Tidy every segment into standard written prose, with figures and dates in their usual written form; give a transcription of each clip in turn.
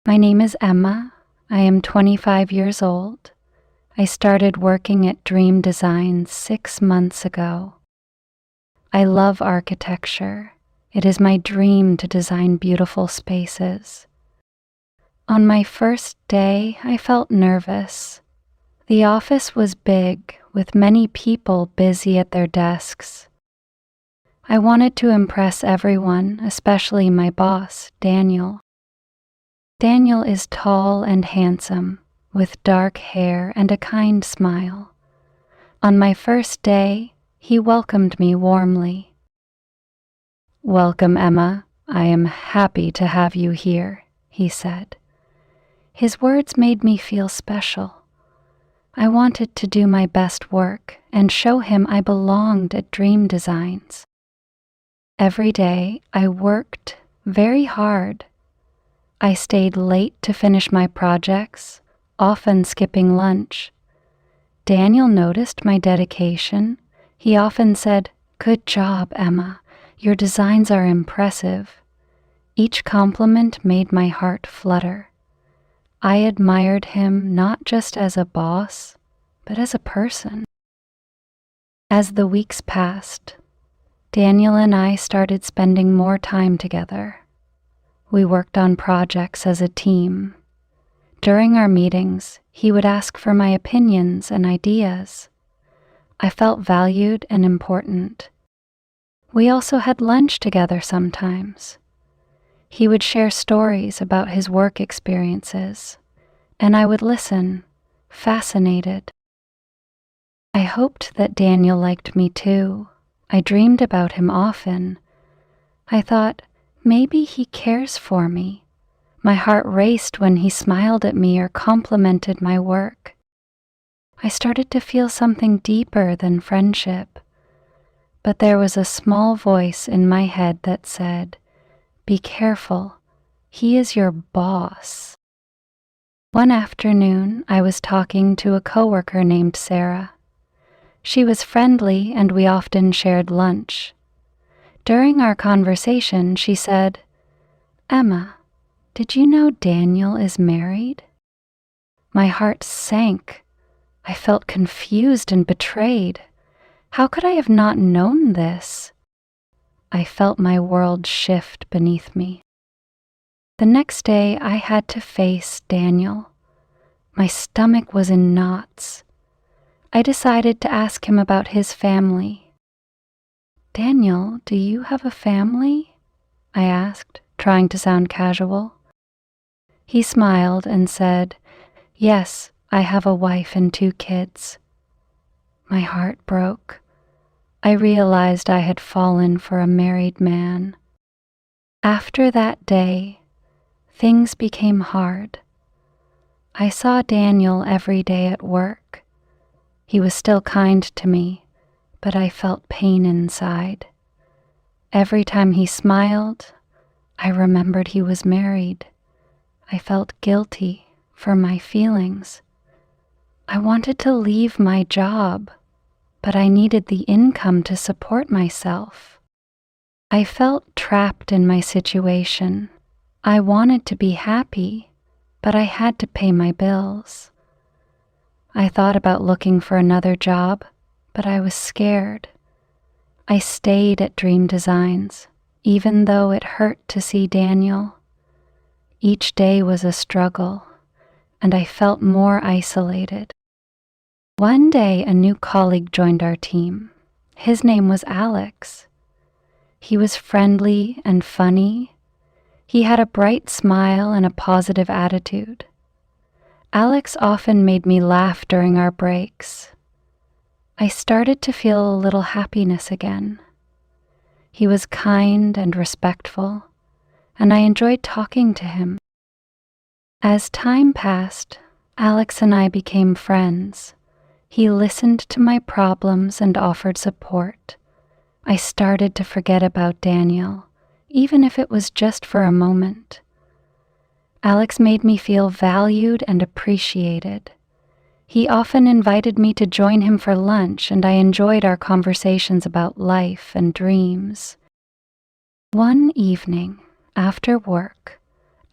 My name is Emma. I am 25 years old. I started working at Dream Design 6 months ago. I love architecture. It is my dream to design beautiful spaces. On my first day, I felt nervous. The office was big, with many people busy at their desks. I wanted to impress everyone, especially my boss, Daniel. Daniel is tall and handsome, with dark hair and a kind smile. On my first day, he welcomed me warmly. "Welcome, Emma. I am happy to have you here," he said. His words made me feel special. I wanted to do my best work and show him I belonged at Dream Designs. Every day, I worked very hard. I stayed late to finish my projects, often skipping lunch. Daniel noticed my dedication. He often said, "Good job, Emma. Your designs are impressive." Each compliment made my heart flutter. I admired him not just as a boss, but as a person. As the weeks passed, Daniel and I started spending more time together. We worked on projects as a team. During our meetings, he would ask for my opinions and ideas. I felt valued and important. We also had lunch together sometimes. He would share stories about his work experiences, and I would listen, fascinated. I hoped that Daniel liked me too. I dreamed about him often. I thought, maybe he cares for me. My heart raced when he smiled at me or complimented my work. I started to feel something deeper than friendship. But there was a small voice in my head that said, "Be careful, he is your boss." One afternoon, I was talking to a coworker named Sarah. She was friendly and we often shared lunch. During our conversation, she said, "Emma, did you know Daniel is married?" My heart sank. I felt confused and betrayed. How could I have not known this? I felt my world shift beneath me. The next day, I had to face Daniel. My stomach was in knots. I decided to ask him about his family. "Daniel, do you have a family?" I asked, trying to sound casual. He smiled and said, "Yes, I have a wife and 2 kids." My heart broke. I realized I had fallen for a married man. After that day, things became hard. I saw Daniel every day at work. He was still kind to me, but I felt pain inside. Every time he smiled, I remembered he was married. I felt guilty for my feelings. I wanted to leave my job, but I needed the income to support myself. I felt trapped in my situation. I wanted to be happy, but I had to pay my bills. I thought about looking for another job, but I was scared. I stayed at Dream Designs, even though it hurt to see Daniel. Each day was a struggle, and I felt more isolated. One day, a new colleague joined our team. His name was Alex. He was friendly and funny. He had a bright smile and a positive attitude. Alex often made me laugh during our breaks. I started to feel a little happiness again. He was kind and respectful, and I enjoyed talking to him. As time passed, Alex and I became friends. He listened to my problems and offered support. I started to forget about Daniel, even if it was just for a moment. Alex made me feel valued and appreciated. He often invited me to join him for lunch, and I enjoyed our conversations about life and dreams. One evening, after work,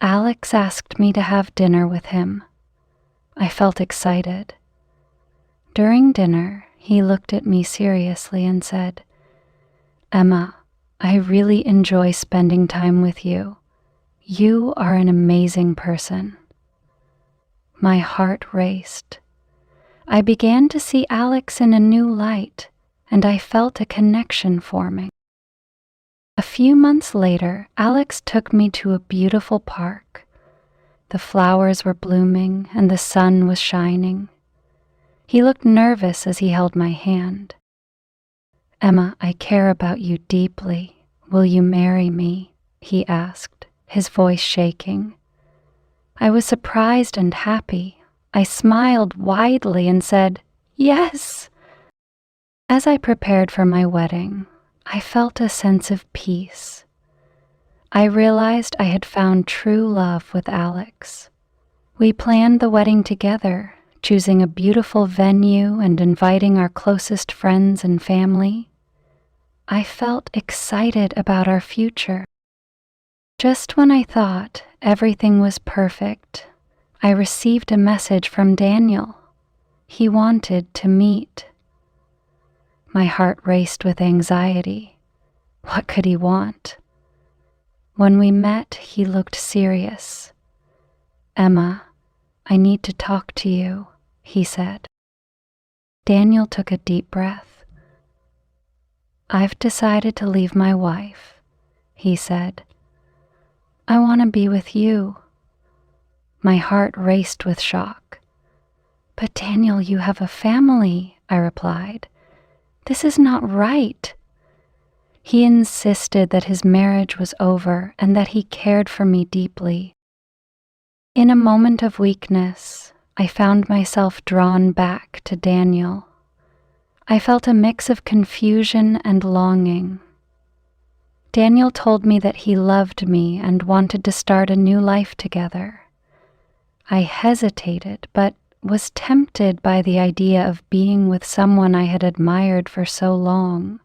Alex asked me to have dinner with him. I felt excited. During dinner, he looked at me seriously and said, "Emma, I really enjoy spending time with you. You are an amazing person." My heart raced. I began to see Alex in a new light, and I felt a connection forming. A few months later, Alex took me to a beautiful park. The flowers were blooming and the sun was shining. He looked nervous as he held my hand. "Emma, I care about you deeply. Will you marry me?" he asked, his voice shaking. I was surprised and happy. I smiled widely and said, "Yes." As I prepared for my wedding, I felt a sense of peace. I realized I had found true love with Alex. We planned the wedding together, choosing a beautiful venue and inviting our closest friends and family. I felt excited about our future. Just when I thought everything was perfect, I received a message from Daniel. He wanted to meet. My heart raced with anxiety. What could he want? When we met, he looked serious. "Emma, I need to talk to you," he said. Daniel took a deep breath. "I've decided to leave my wife," he said. "I want to be with you." My heart raced with shock. "But Daniel, you have a family," I replied. "This is not right." He insisted that his marriage was over and that he cared for me deeply. In a moment of weakness, I found myself drawn back to Daniel. I felt a mix of confusion and longing. Daniel told me that he loved me and wanted to start a new life together. I hesitated, but was tempted by the idea of being with someone I had admired for so long.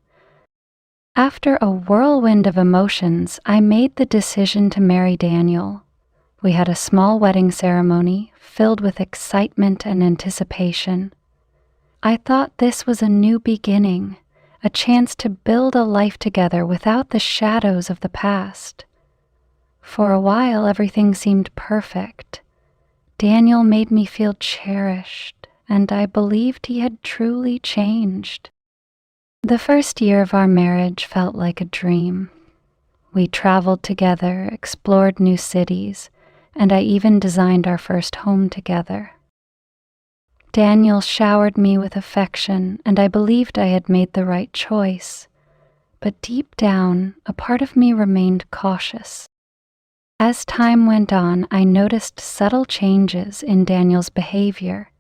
After a whirlwind of emotions, I made the decision to marry Daniel. We had a small wedding ceremony filled with excitement and anticipation. I thought this was a new beginning, a chance to build a life together without the shadows of the past. For a while, everything seemed perfect. Daniel made me feel cherished, and I believed he had truly changed. The first year of our marriage felt like a dream. We traveled together, explored new cities, and I even designed our first home together. Daniel showered me with affection, and I believed I had made the right choice. But deep down, a part of me remained cautious. As time went on, I noticed subtle changes in Daniel's behavior.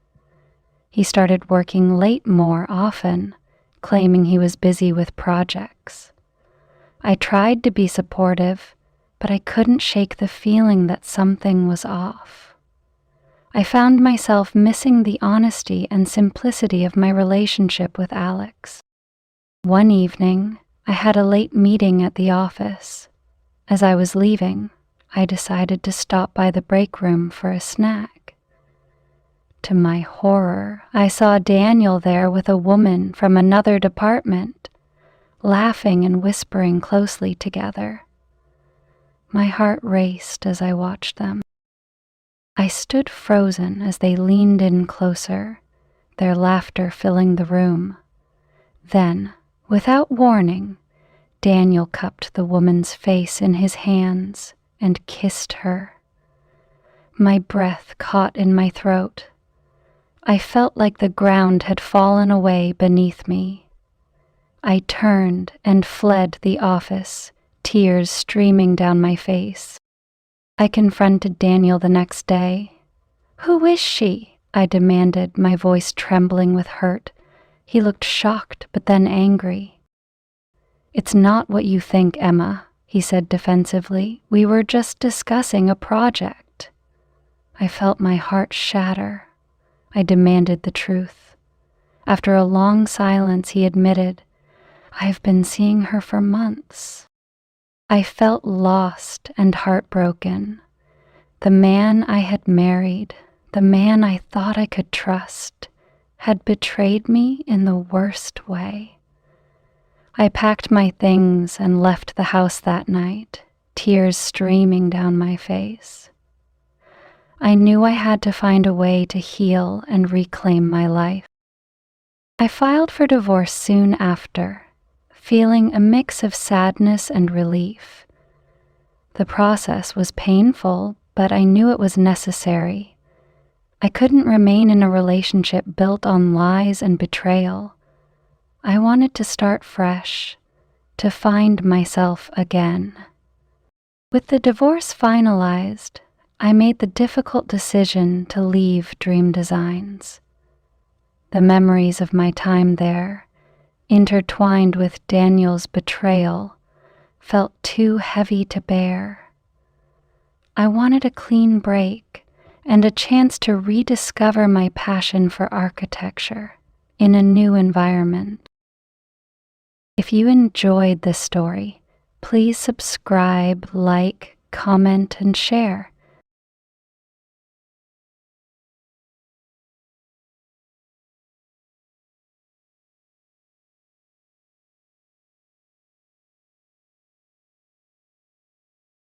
He started working late more often, claiming he was busy with projects. I tried to be supportive, but I couldn't shake the feeling that something was off. I found myself missing the honesty and simplicity of my relationship with Alex. One evening, I had a late meeting at the office. As I was leaving, I decided to stop by the break room for a snack. To my horror, I saw Daniel there with a woman from another department, laughing and whispering closely together. My heart raced as I watched them. I stood frozen as they leaned in closer, their laughter filling the room. Then, without warning, Daniel cupped the woman's face in his hands and kissed her. My breath caught in my throat. I felt like the ground had fallen away beneath me. I turned and fled the office, tears streaming down my face. I confronted Daniel the next day. "Who is she?" I demanded, my voice trembling with hurt. He looked shocked, but then angry. "It's not what you think, Emma," he said defensively. "We were just discussing a project." I felt my heart shatter. I demanded the truth. After a long silence, he admitted, "I've been seeing her for months." I felt lost and heartbroken. The man I had married, the man I thought I could trust, had betrayed me in the worst way. I packed my things and left the house that night, tears streaming down my face. I knew I had to find a way to heal and reclaim my life. I filed for divorce soon after, feeling a mix of sadness and relief. The process was painful, but I knew it was necessary. I couldn't remain in a relationship built on lies and betrayal. I wanted to start fresh, to find myself again. With the divorce finalized, I made the difficult decision to leave Dream Designs. The memories of my time there, intertwined with Daniel's betrayal, felt too heavy to bear. I wanted a clean break and a chance to rediscover my passion for architecture in a new environment. If you enjoyed this story, please subscribe, like, comment, and share.